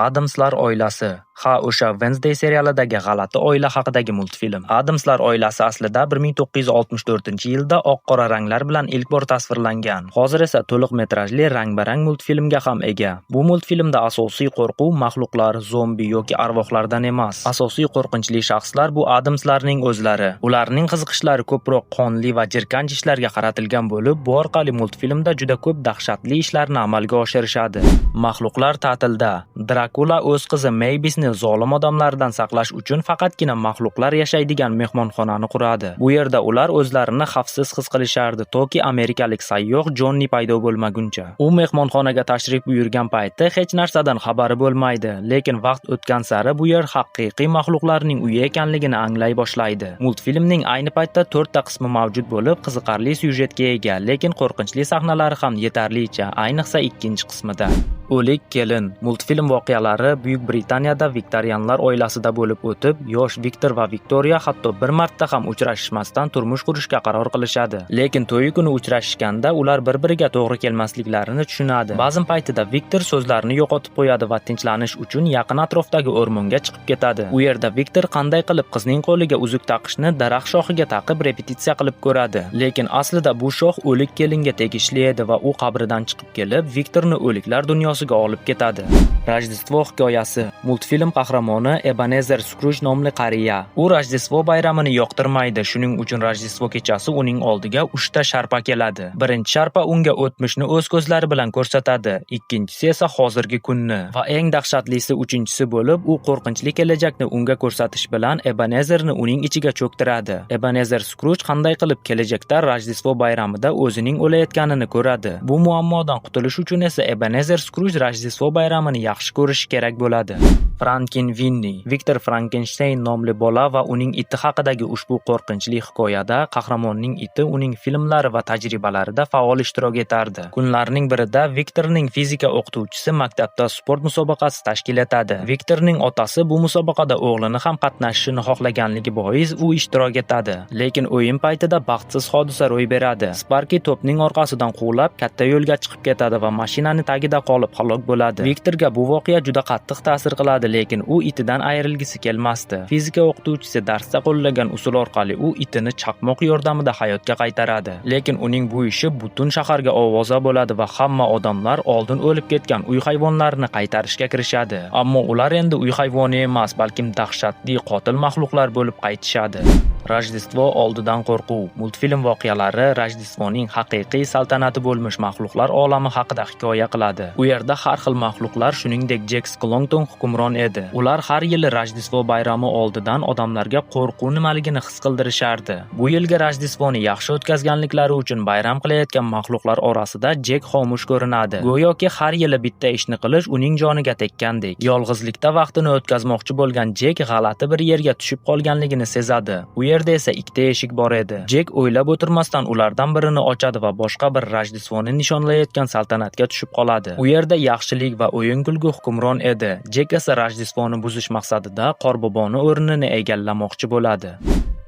Addamslar oilasi. Ha, o'sha Wednesday serialidagi g'alati oila haqidagi multfilm. Addamslar oilasi aslida 1964-yilda oq-qora ranglar bilan ilk bor tasvirlangan. Hozir esa to'liq metrajli rang-barang multfilmga ham ega. Bu multfilmda asosiy qo'rquv maxluqlar, zombi yoki arvohlardan emas. Asosiy qo'rqinchli shaxslar bu Addamslarning o'zlari. Ularning qiziqishlari ko'proq qonli va jirkanch ishlarga qaratilgan bo'lib, bu orqali multfilmda juda ko'p dahshatli ishlarni amalga oshirishadi. Maxluqlar ta'tilda. Drakula o'z qizi Maybisni zolim odamlardan saqlash uchun faqatgina maxluqlar yashaydigan mehmonxonani quradi. Bu yerda ular o'zlarini xavfsiz his qilishardi, toki amerikalik sayyoh Jonni paydo bo'lmaguncha. U mehmonxonaga tashrif buyurgan paytda hech narsadan xabari bo'lmaydi, lekin vaqt o'tgan sari bu yer haqiqiy maxluqlarning uyi ekanligini anglay boshlaydi. Multfilmning ayni paytda 4 ta qismi mavjud bo'lib, qiziqarli syujetga ega, lekin qo'rqinchli sahnalari ham yetarlicha, ayniqsa ikkinchi qismida. O'lik kelin. Multfilm voqealari Buyuk Britaniyada viktorianlar oilasida bo'lib o'tib, yosh Viktor va Viktoriya hatto bir marta ham uchrashishmasdan turmush qurishga qaror qilishadi. Lekin to'yi kuni uchrashishganda ular bir-biriga to'g'ri kelmasliklarini tushunadi. Ba'zan paytida Viktor so'zlarini yo'qotib qo'yadi va tinchlanish uchun yaqin atrofdagi o'rmonga chiqib ketadi. U yerda Viktor qanday qilib qizning qo'liga uzuk taqishni daraxt shoxiga taqib repetitsiya qilib ko'radi. Lekin aslida bu shox o'lik kelinga tegishli edi va u qabridan chiqib kelib, Viktorni o'liklar dunyosiga olib ketadi. Rojdestvo hikoyasi. Multfilm qahramoni Ebenezer Scrooge nomli qariya. U Rojdestvo bayramini yoqtirmaydi, shuning uchun Rojdestvo kechasi uning oldiga 3 ta sharpa keladi. Birinchi sharpa unga o'tmishni o'z ko'zlari bilan ko'rsatadi, ikkinchisi esa hozirgi kunni va eng dahshatlisi uchinchisi bo'lib, u qo'rqinchli kelajakni unga ko'rsatish bilan Ebenezerni uning ichiga cho'ktiradi. Ebenezer Scrooge qanday qilib kelajakda Rojdestvo bayramida o'zining o'layotganini ko'radi. Bu muammodan qutulish uchun esa Ebenezer Scrooge Rojdestvo bayramini yaxshi ko'rishi kerak bo'ladi. Frankenweenie. Viktor Frankenstein nomli bola va uning iti haqidagi ushbu qo'rqinchli hikoyada qahramonning iti uning filmlari va tajribalarida faol ishtirok etardi. Kunlarning birida Viktorning fizika o'qituvchisi maktabda sport musobaqasi tashkil etadi. Viktorning otasi bu musobaqada o'g'lini ham qatnashishini xohlaganligi bois u ishtirok etadi. Lekin o'yin paytida baxtsiz hodisa ro'y beradi. Sparky to'pning orqasidan quvlab katta yo'lga chiqib ketadi va mashinaning tagida qolib halok bo'ladi. Viktorga bu voqea juda qattiq ta'sir qiladi, lekin u itidan ayrilgisi kelmasdi. Fizika o'qituvchisi darsda qo'llagan usul orqali u itini chaqmoq yordamida hayotga qaytaradi. Lekin uning bu ishi butun shaharga ovoza bo'ladi va hamma odamlar oldin o'lib ketgan uy hayvonlarini qaytarishga kirishadi. Ammo ular endi uy hayvoni emas, balkim dahshatli qotil maxluqlar bo'lib qaytishadi. Rojdestvo oldidan qo'rquv. Multfilm voqealari Rojdestvoning haqiqiy saltanati bo'lmish maxluqlar olami haqida hikoya qiladi. U yerda har xil maxluqlar, shuningdek Jack Skellington hukmron edi. Ular har yili Rojdestvo bayrami oldidan odamlarga qo'rquv nimaligini his qildirishardi. Bu yilgi Rojdestvoni yaxshi o'tkazganliklari uchun bayram qilayotgan maxluqlar orasida Jack xomush ko'rinadi. Go'yoki har yili bitta ishni qilish uning joniga tekkandek. Yolg'izlikda vaqtini o'tkazmoqchi bo'lgan Jack g'alati bir yerga tushib qolganligini sezadi. U yerda esa ikkita eshik bor edi. Jack o'ylab o'tirmasdan ulardan birini ochadi va boshqa bir Rojdestvoni nishonlayotgan saltanatga tushib qoladi. U yerda yaxshilik va o'yin-kulgu hukmron edi. Jack esa Rojdestvoni buzish maqsadida Qorboboni o'rnini egallamoqchi bo'ladi.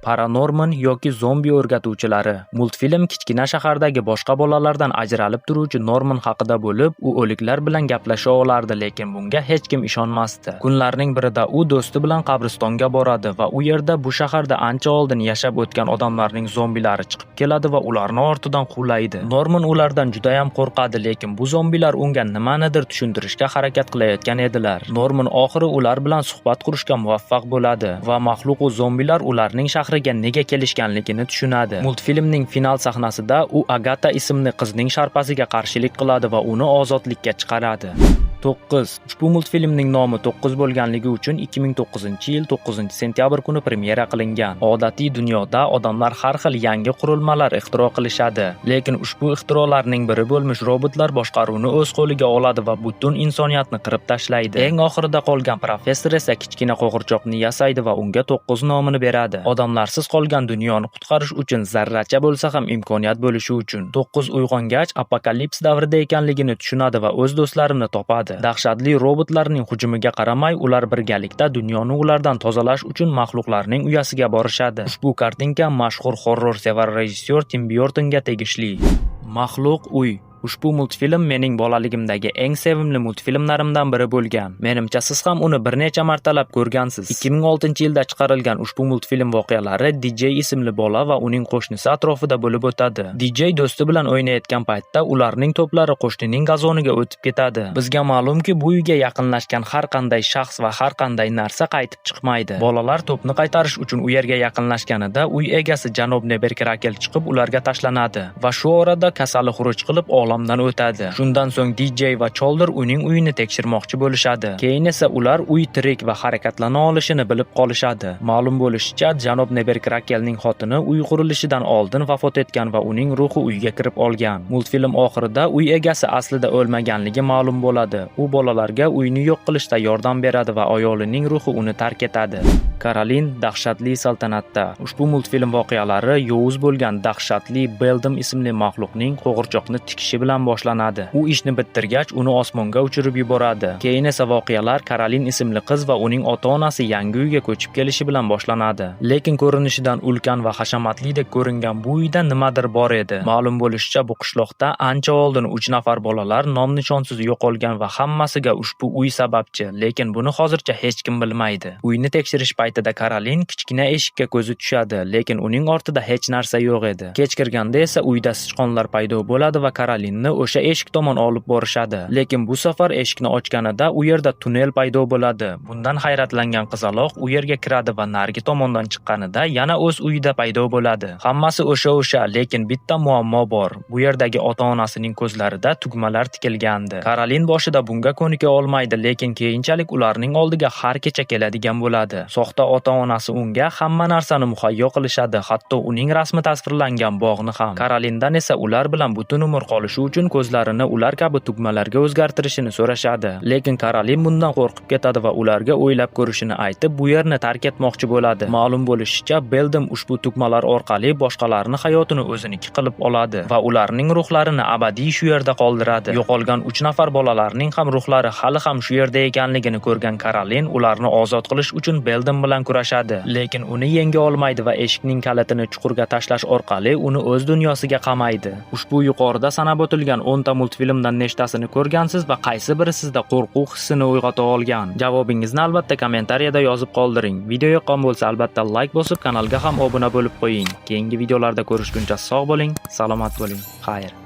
Paranorman yoki zombi o'rgatuvchilari. Multfilm kichkina shahardagi boshqa bolalardan ajralib turuvchi Norman haqida bo'lib, u o'liklar bilan gaplasha olardi, lekin bunga hech kim ishonmasdi. Kunlarning birida u do'sti bilan qabristonga boradi va u yerda bu shaharda ancha oldin yashab o'tgan odamlarning zombilari chiqib keladi va ularni ortidan quvlaydi. Norman ulardan juda ham qo'rqadi, lekin bu zombilar unga nimanidir tushuntirishga harakat qilayotgan edilar. Norman oxiri ular bilan suhbat qurishga muvaffaq bo'ladi va maxluq va zombilar ularning shahriga nega kelishganligini tushunadi. Multfilmning final sahnasida u Agata ismli qizning sharpasiga qarshilik qiladi va uni ozodlikka chiqaradi. 9. Ushbu multfilmning nomi 9 bo'lganligi uchun 2009-yil 9-sentyabr kuni premyera qilingan. Odatiy dunyoda odamlar har xil yangi qurilmalar ixtiro qilishadi, lekin ushbu ixtirolarning biri bo'lmish robotlar boshqaruvni o'z qo'liga oladi va butun insoniyatni qirib tashlaydi. Eng oxirida qolgan professor esa kichkina qo'g'irchoqni yasaydi va unga 9 nomini beradi. Odamlarsiz qolgan dunyoni qutqarish uchun zarracha bo'lsa ham imkoniyat bo'lishi uchun. 9 uyg'ongach apokalips davrida ekanligini tushunadi va o'z do'stlarini topadi. Dahshatli robotlarning hujumiga qaramay, ular birgalikda dunyoni ulardan tozalash uchun maxluqlarning uyasiga borishadi. Ushbu kartinka mashhur horror sevar rejissyor Tim Burtonga tegishli. Maxluq uy. Ushbu multfilm mening bolaligimdagi eng sevimli multfilmlarimdan biri bo'lgan. Menimcha siz ham uni bir necha martalab ko'rgansiz. 2006-yilda chiqarilgan ushbu multfilm voqealari DJ ismli bola va uning qo'shnisi atrofida bo'lib o'tadi. DJ do'sti bilan o'ynayotgan paytda ularning to'plari qo'shnining gazoniga o'tib ketadi. Bizga ma'lumki, bu uyga yaqinlashgan har qanday shaxs va har qanday narsa qaytib chiqmaydi. Bolalar to'pni qaytarish uchun u yerga yaqinlashganida uy egasi janob Neberkrakel chiqib ularga tashlanadi va shu orada kasali xuruj qilib olamdan o'tadi. Shundan so'ng DJ va Cholder uning uyini tekshirmoqchi bo'lishadi. Keyin esa ular uy tirik va harakatlana olishini bilib qolishadi. Ma'lum bo'lishicha, janob Neberkrakelning xotini uy qurilishidan oldin vafot etgan va uning ruhi uyga kirib olgan. Multfilm oxirida uy egasi aslida o'lmaganligi ma'lum bo'ladi. U bolalarga uyni yo'q qilishda yordam beradi va ayolining ruhi uni tark etadi. Karolin dahshatli saltanatda. Ushbu multfilm voqealari yovuz bo'lgan dahshatli Beldam ismli maxluqning qo'g'irchoqni tikishi bilan boshlanadi. U ishni bitirgach, uni osmonga uchirib yuboradi. Keyin esa voqealar Karolin ismli qiz va uning ota-onasi yangi uyga ko'chib kelishi bilan boshlanadi. Lekin ko'rinishidan ulkan va hashamatli-dek ko'ringan bu uyda nimadir bor edi. Ma'lum bo'lishicha, bu qishloqda ancha oldin 3 nafar bolalar nom-nishonsiz yo'qolgan va hammasiga ushbu uy sababchi, lekin buni hozircha hech kim bilmaydi. Uyni tekshirish paytida Karolin kichkina eshikka ko'zi tushadi, lekin uning ortida hech narsa yo'q edi. Kech kirganda esa uyda sichqonlar paydo bo'ladi va Karolinni o'sha eshik tomon olib borishadi. Lekin bu safar eshikni ochganida u yerda tunnel paydo bo'ladi. Bundan hayratlangan qizaloq u yerga kiradi va narigi tomondan chiqqanida yana o'z uyida paydo bo'ladi. Hammasi o'sha, lekin bitta muammo bor. Bu yerdagi ota-onasining ko'zlarida tugmalar tikilgandi. Karolin boshida bunga ko'nika olmaydi, lekin keyinchalik ularning oldiga har kecha keladigan bo'ladi. Soxta ota-onasi unga hamma narsani muhayyo qilishadi, hatto uning rasmi tasvirlangan bog'ni ham. Karolindan esa ular bilan butun umr qolishi uchun ko'zlarini ular kabi tugmalarga o'zgartirishini so'rashadi. Lekin Karolin bundan qo'rqib ketadi va ularga o'ylab ko'rishini aytib, bu yerni tark etmoqchi bo'ladi. Ma'lum bo'lishicha, Beldam ushbu tugmalar orqali boshqalarning hayotini o'ziniki qilib oladi va ularning ruhlarini abadiy shu yerda qoldiradi. Yo'qolgan 3 nafar bolalarning ham ruhlari hali ham shu yerda ekanligini ko'rgan Karolin ularni ozod qilish uchun Beldam bilan kurashadi. Lekin uni yenga olmaydi va eshikning kalitini chuqurga tashlash orqali uni o'z dunyosiga qamaydi. Ushbu yuqorida sanab o'tilgan 10 ta multfilmdan nechtasini ko'rgansiz va qaysi biri sizda qo'rquv hissini uyg'ota olgan? Javobingizni albatta kommentariyada yozib qoldiring. Video yoqqan bo'lsa albatta like bosib, kanalga ham obuna bo'lib qo'ying. Keyingi videolarda ko'rishguncha sog' bo'ling, salomat bo'ling. Xayr.